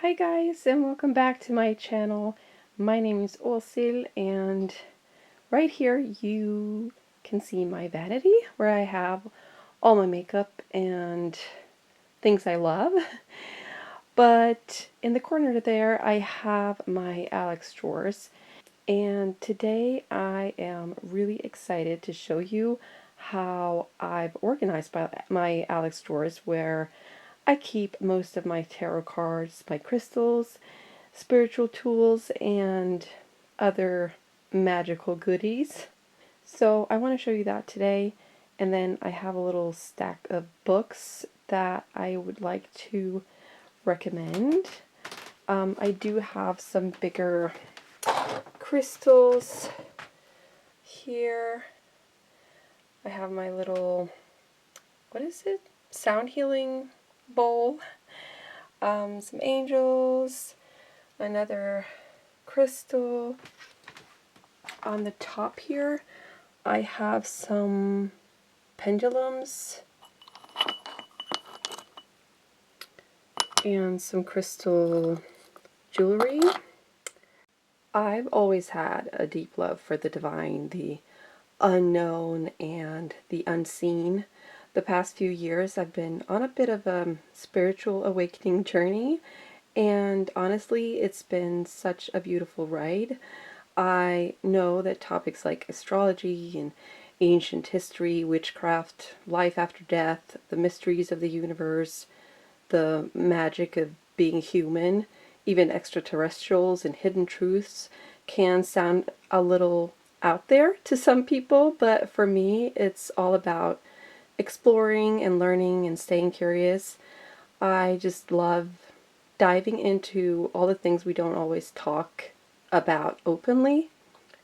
Hi guys, and welcome back to my channel. My name is Åshild, and right here you can see my vanity where I have all my makeup and things I love. But in the corner there I have my Alex drawers, and today I am really excited to show you how I've organized my Alex drawers, where I keep most of my tarot cards, my crystals, spiritual tools, and other magical goodies. So I want to show you that today. And then I have a little stack of books that I would like to recommend. I do have some bigger crystals here. I have my little, what is it? Sound healing bowl. Some angels, another crystal. On the top here I have some pendulums and some crystal jewelry. I've always had a deep love for the divine, the unknown, and the unseen. The past few years I've been on a bit of a spiritual awakening journey, and honestly it's been such a beautiful ride. I know that topics like astrology and ancient history, witchcraft, life after death, the mysteries of the universe, the magic of being human, even extraterrestrials and hidden truths can sound a little out there to some people, but for me it's all about exploring and learning and staying curious. I just love diving into all the things we don't always talk about openly.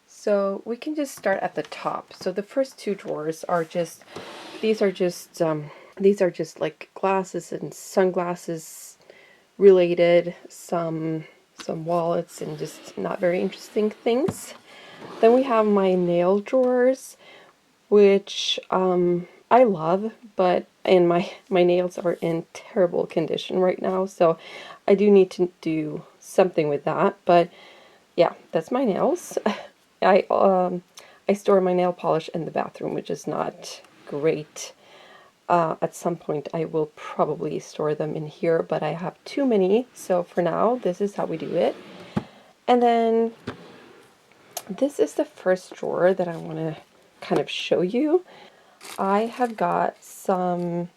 So we can just start at the top. So the first two drawers are just, these are just like glasses and sunglasses related, some wallets and just not very interesting things. Then we have my nail drawers, which I love, but my nails are in terrible condition right now, so I do need to do something with that. But yeah, that's my nails. I store my nail polish in the bathroom, which is not great. At some point I will probably store them in here, but I have too many, so for now this is how we do it. And then this is the first drawer that I want to kind of show you. I have got some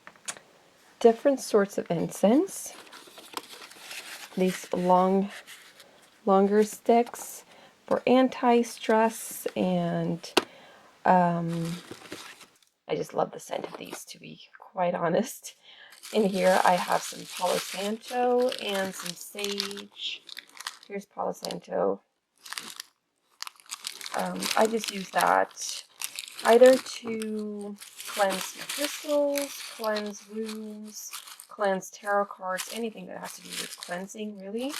different sorts of incense. These longer sticks for anti-stress, and I just love the scent of these, to be quite honest. In here I have some Palo Santo and some sage. Here's Palo Santo. I just use that either to cleanse my crystals, cleanse wounds, cleanse tarot cards, anything that has to do with cleansing, really.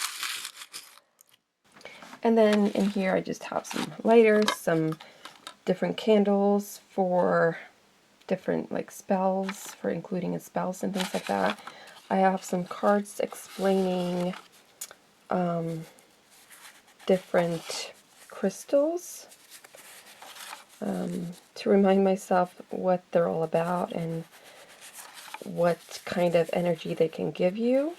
And then in here I just have some lighters, some different candles for different like spells, for including in spells and things like that. I have some cards explaining different crystals, to remind myself what they're all about and what kind of energy they can give you.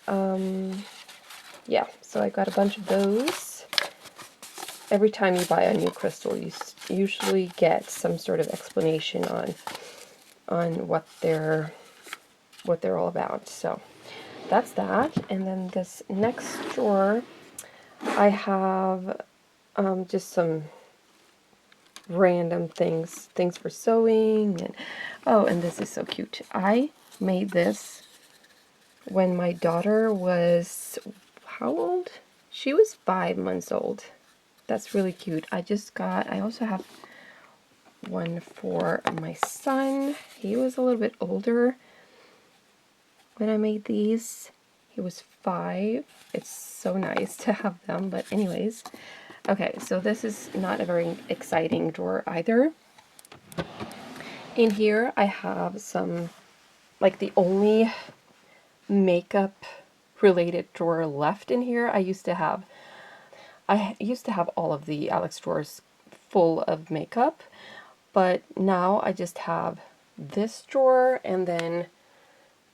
Yeah, so I got a bunch of those. Every time you buy a new crystal, you usually get some sort of explanation on what they're all about. So that's that. And then this next drawer, I have just some random things for sewing, and oh, and this is so cute. I made this when my daughter was, how old? She was 5 months old. That's really cute. I also have one for my son. He was a little bit older when I made these. He was 5. It's so nice to have them, but anyways. Okay, so this is not a very exciting drawer either. In here I have some, like, the only makeup related drawer left in here. I used to have all of the Alex drawers full of makeup, but now I just have this drawer and then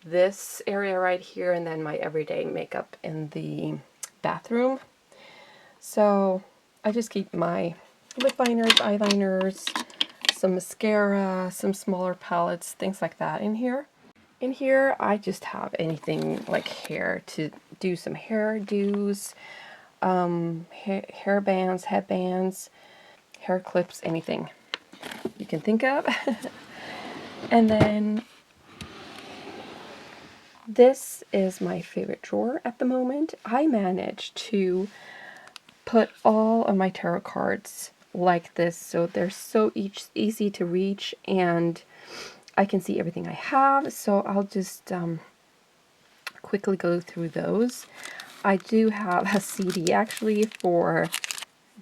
this area right here, and then my everyday makeup in the bathroom. So I just keep my lip liners, eyeliners, some mascara, some smaller palettes, things like that in here. In here, I just have anything like hair to do some hairdos, hair bands, headbands, hair clips, anything you can think of. And then this is my favorite drawer at the moment. I managed to put all of my tarot cards like this, so they're so easy to reach, and I can see everything I have. So I'll just quickly go through those. I do have a CD actually for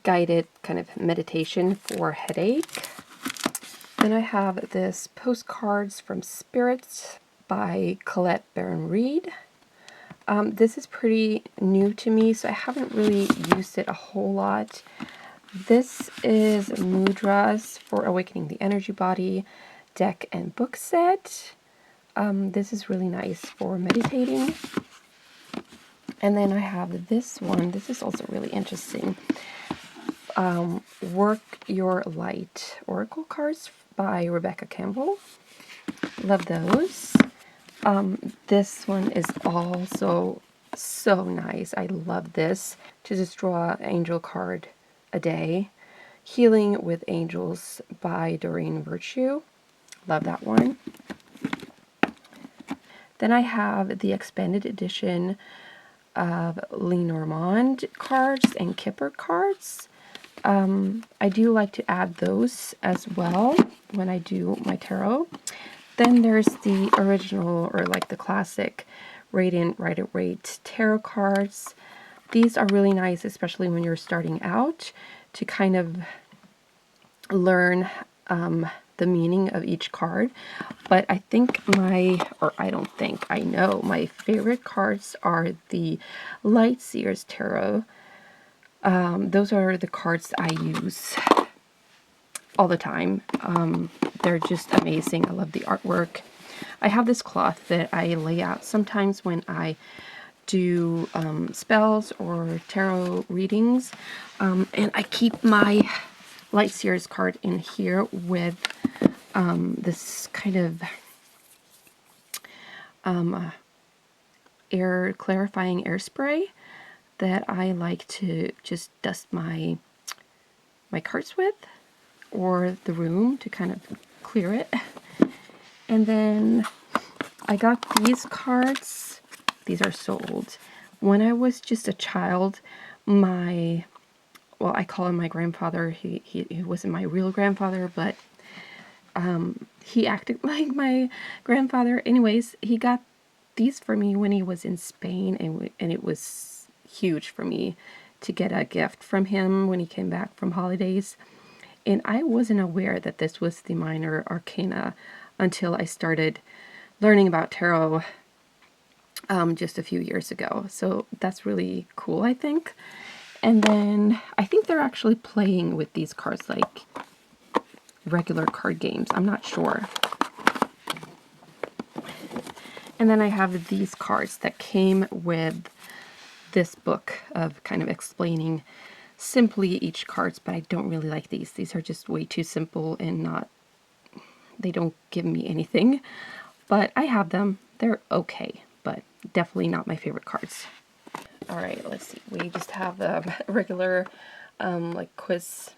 guided kind of meditation for headache. Then I have this Postcards from Spirits by Colette Baron Reed. This is pretty new to me, so I haven't really used it a whole lot. This is Mudras for Awakening the Energy Body deck and book set. This is really nice for meditating. And then I have this one. This is also really interesting. Work Your Light Oracle cards by Rebecca Campbell. Love those. This one is also so nice. I love this. To just draw an angel card a day. Healing with Angels by Doreen Virtue. Love that one. Then I have the expanded edition of Lenormand cards and Kipper cards. I do like to add those as well when I do my tarot. Then there's the original, or like the classic, Radiant Rider-Waite tarot cards. These are really nice, especially when you're starting out, to kind of learn the meaning of each card. But I think I know my favorite cards are the Lightseers Tarot. Those are the cards I use all the time. They're just amazing. I love the artwork. I have this cloth that I lay out sometimes when I do spells or tarot readings, and I keep my Lightseers card in here with this kind of clarifying air spray that I like to just dust my cards with, or the room, to kind of clear it. And then I got these cards. These are so old. When I was just a child, I call him my grandfather. He wasn't my real grandfather, but he acted like my grandfather. Anyways, he got these for me when he was in Spain, and it was huge for me to get a gift from him when he came back from holidays. And I wasn't aware that this was the minor arcana until I started learning about tarot just a few years ago. So that's really cool, I think. And then I think they're actually playing with these cards like regular card games. I'm not sure. And then I have these cards that came with this book of kind of explaining simply each cards, but I don't really like these. These are just way too simple and they don't give me anything. But I have them. They're okay, but definitely not my favorite cards. All right, let's see. We just have the regular like quiz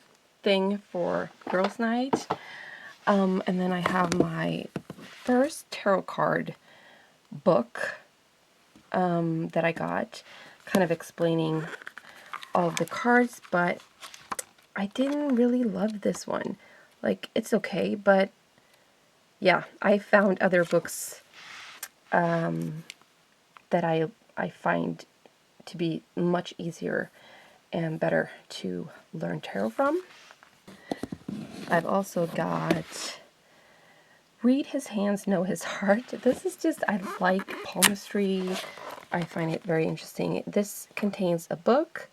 thing for girls' night. And then I have my first tarot card book that I got, kind of explaining all of the cards, but I didn't really love this one. Like, it's okay, but yeah, I found other books that I find to be much easier and better to learn tarot from. I've also got Read His Hands, Know His Heart. This is just, I like palmistry I find it very interesting. This contains a book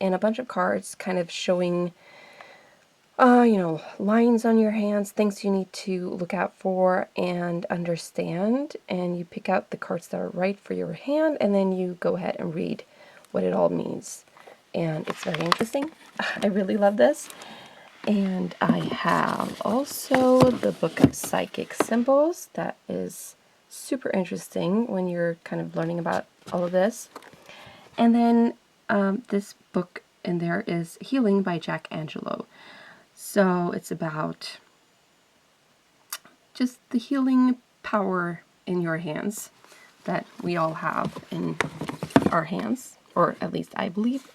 and a bunch of cards kind of showing, you know, lines on your hands, things you need to look out for and understand. And you pick out the cards that are right for your hand, and then you go ahead and read what it all means. And it's very interesting. I really love this. And I have also the book of psychic symbols. That is super interesting when you're kind of learning about all of this. And then this book in there is Healing by Angelo. So it's about just the healing power in your hands that we all have in our hands, or at least I believe.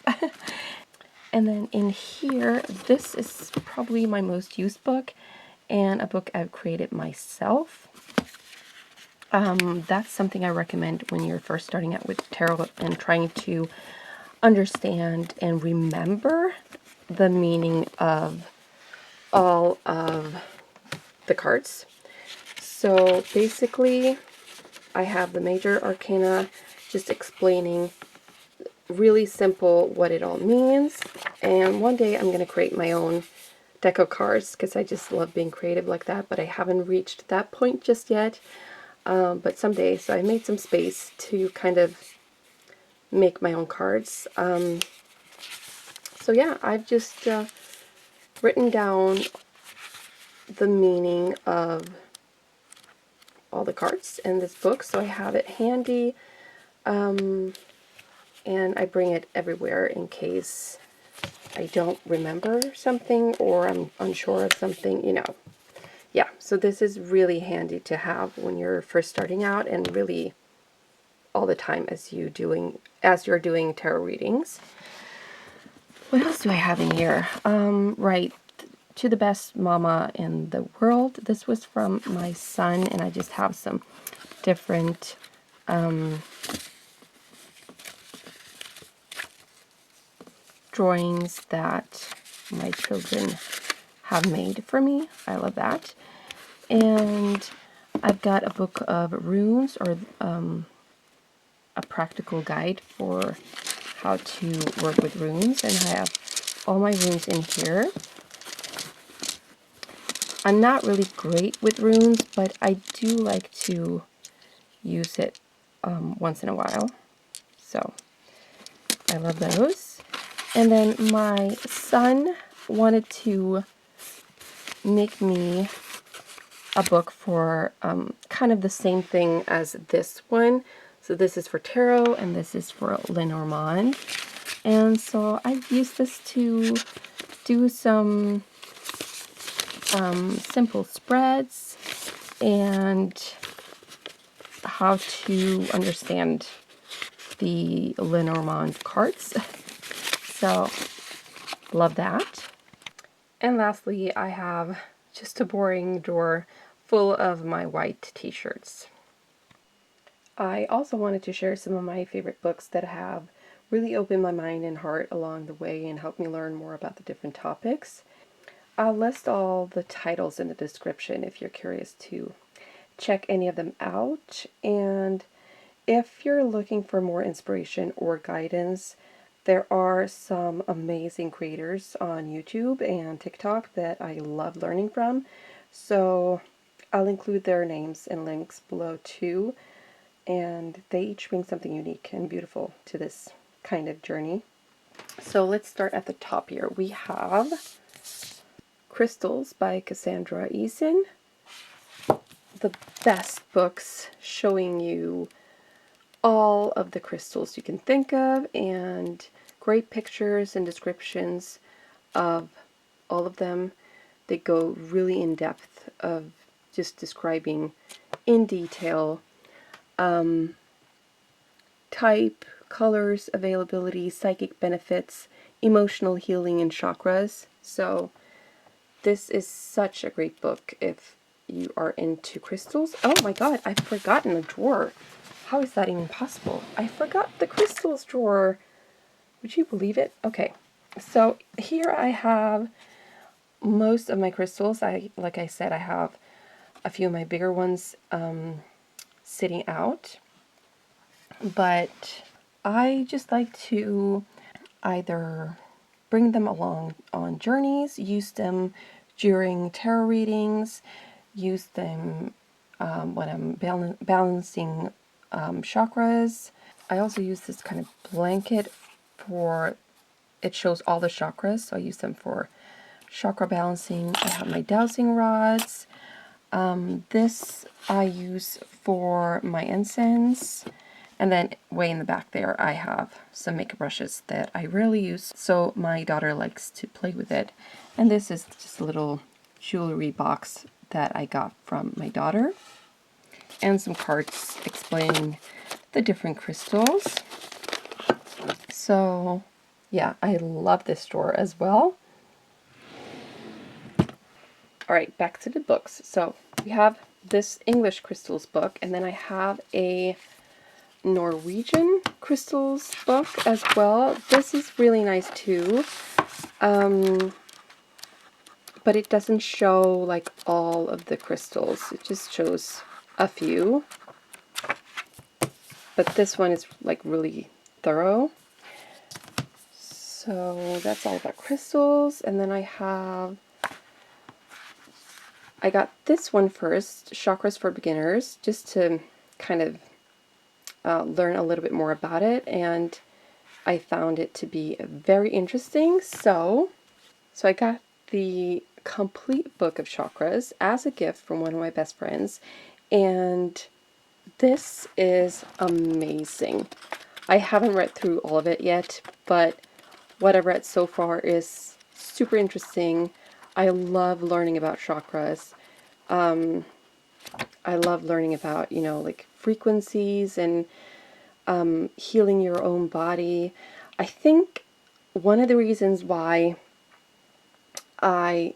And then in here, this is probably my most used book, and a book I've created myself. That's something I recommend when you're first starting out with tarot and trying to understand and remember the meaning of all of the cards. So basically, I have the major arcana just explaining really simple what it all means. And one day I'm going to create my own deck of cards because I just love being creative like that, but I haven't reached that point just yet. But someday, so I made some space to kind of make my own cards. So yeah, I've just written down the meaning of all the cards in this book, so I have it handy, and I bring it everywhere in case I don't remember something or I'm unsure of something, you know. Yeah, so this is really handy to have when you're first starting out, and really all the time as you're doing tarot readings. What else do I have in here? Right, to the best mama in the world. This was from my son, and I just have some different drawings that my children have made for me. I love that. And I've got a book of runes, or a practical guide for how to work with runes, and I have all my runes in here. I'm not really great with runes, but I do like to use it once in a while, so I love those. And then my son wanted to make me a book for kind of the same thing as this one. So this is for tarot, and this is for Lenormand. And so I've used this to do some simple spreads and how to understand the Lenormand cards. So, love that. And lastly, I have just a boring drawer full of my white t-shirts. I also wanted to share some of my favorite books that have really opened my mind and heart along the way and helped me learn more about the different topics. I'll list all the titles in the description if you're curious to check any of them out. And if you're looking for more inspiration or guidance, there are some amazing creators on YouTube and TikTok that I love learning from. So I'll include their names and links below too. And they each bring something unique and beautiful to this kind of journey. So let's start at the top here. We have Crystals by Cassandra Eason. The best books showing you all of the crystals you can think of, and great pictures and descriptions of all of them. They go really in depth of just describing in detail type, colors, availability, psychic benefits, emotional healing, and chakras. So this is such a great book if you are into crystals. Oh my god, I've forgotten a drawer. How is that even possible? I forgot the crystals drawer. Would you believe it? Okay, so here I have most of my crystals. Like I said, I have a few of my bigger ones sitting out. but I just like to either bring them along on journeys, use them during tarot readings, use them when I'm balancing chakras. I also use this kind of blanket for, it shows all the chakras, so I use them for chakra balancing. I have my dowsing rods. This I use for my incense. And then way in the back there, I have some makeup brushes that I rarely use, so my daughter likes to play with it. And this is just a little jewelry box that I got from my daughter. And some cards explaining the different crystals. So yeah, I love this store as well. All right, back to the books. So we have this English crystals book, and then I have a Norwegian crystals book as well. This is really nice too, but it doesn't show like all of the crystals. It just shows a few. But this one is like really thorough. So that's all about crystals. And then I got this one first, Chakras for Beginners, just to kind of learn a little bit more about it, and I found it to be very interesting. So I got the complete book of chakras as a gift from one of my best friends, and this is amazing. I haven't read through all of it yet, but what I've read so far is super interesting. I love learning about chakras. I love learning about, like frequencies and healing your own body. I think one of the reasons why I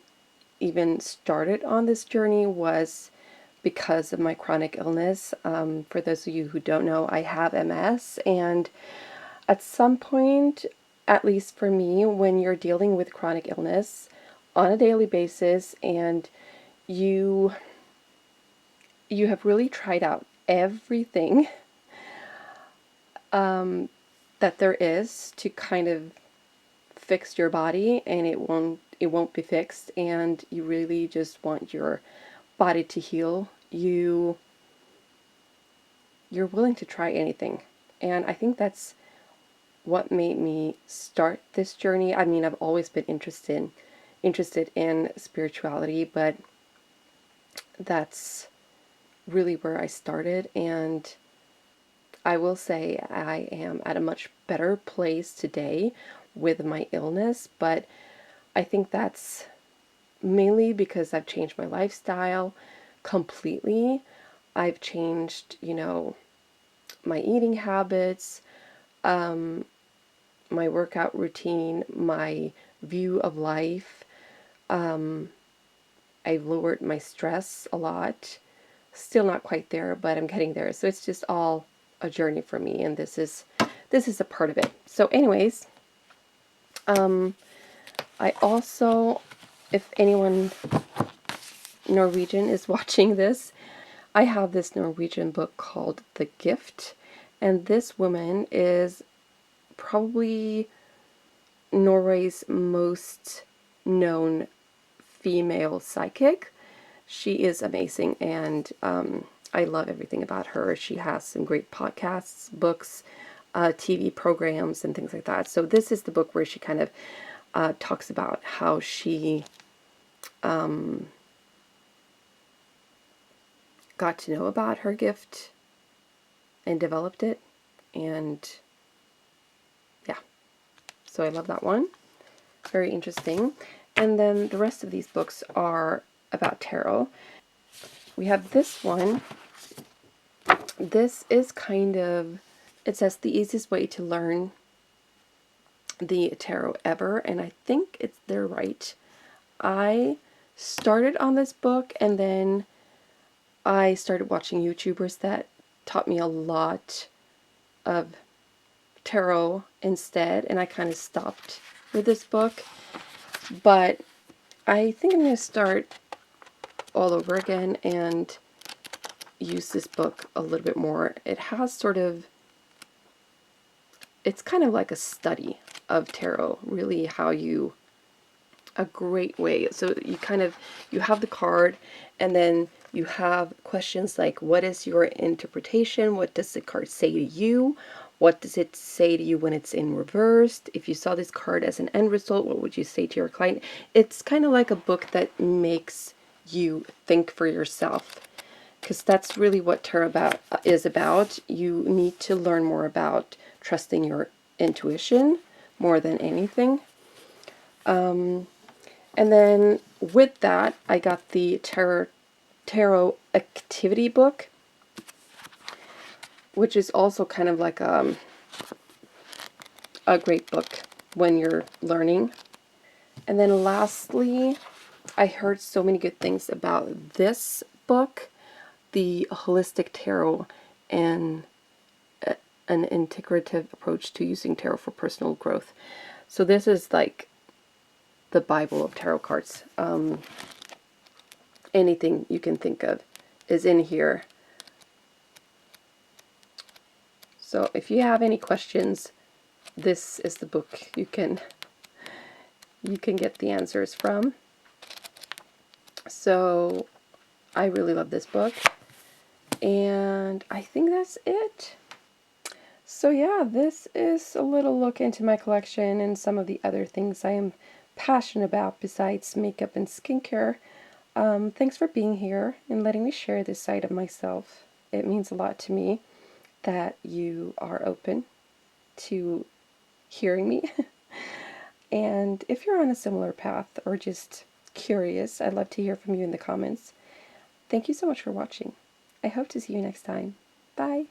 even started on this journey was because of my chronic illness. For those of you who don't know, I have MS, and at some point, at least for me, when you're dealing with chronic illness on a daily basis and you have really tried out everything that there is to kind of fix your body, and it won't be fixed, and you really just want your body to heal, you're willing to try anything. And I think that's what made me start this journey. I mean, I've always been interested in spirituality, but that's really where I started, and I will say I am at a much better place today with my illness, but I think that's mainly because I've changed my lifestyle completely. I've changed, my eating habits, my workout routine, my view of life. I've lowered my stress a lot. Still not quite there, but I'm getting there. So it's just all a journey for me, and this is a part of it. So anyways, I also, if anyone Norwegian is watching this, I have this Norwegian book called The Gift, and this woman is probably Norway's most known female psychic. She is amazing, and I love everything about her. She has some great podcasts, books, TV programs, and things like that. So this is the book where she kind of talks about how she got to know about her gift and developed it, and yeah, so I love that one. Very interesting. And then the rest of these books are about tarot. We have this one. This is kind of, it says the easiest way to learn the tarot ever, and I think they're right. I started on this book, and then I started watching YouTubers that taught me a lot of tarot instead, and I kind of stopped with this book. But I think I'm going to start all over again and use this book a little bit more. It has sort of it's kind of like a study of tarot, really a great way. So you have the card, and then you have questions like, what is your interpretation? What does the card say to you? What does it say to you when it's in reversed? If you saw this card as an end result, what would you say to your client? It's kind of like a book that makes you think for yourself, because that's really what tarot is about. You need to learn more about trusting your intuition more than anything. And then with that, I got the tarot activity book, which is also kind of like a great book when you're learning. And then lastly, I heard so many good things about this book, the Holistic Tarot and an Integrative Approach to Using Tarot for Personal Growth. So this is like the Bible of tarot cards. Anything you can think of is in here. So if you have any questions, this is the book you can get the answers from. So I really love this book, and I think that's it. So yeah, this is a little look into my collection and some of the other things I am passionate about besides makeup and skincare. Thanks for being here and letting me share this side of myself. It means a lot to me that you are open to hearing me. And if you're on a similar path or just curious, I'd love to hear from you in the comments. Thank you so much for watching. I hope to see you next time. Bye!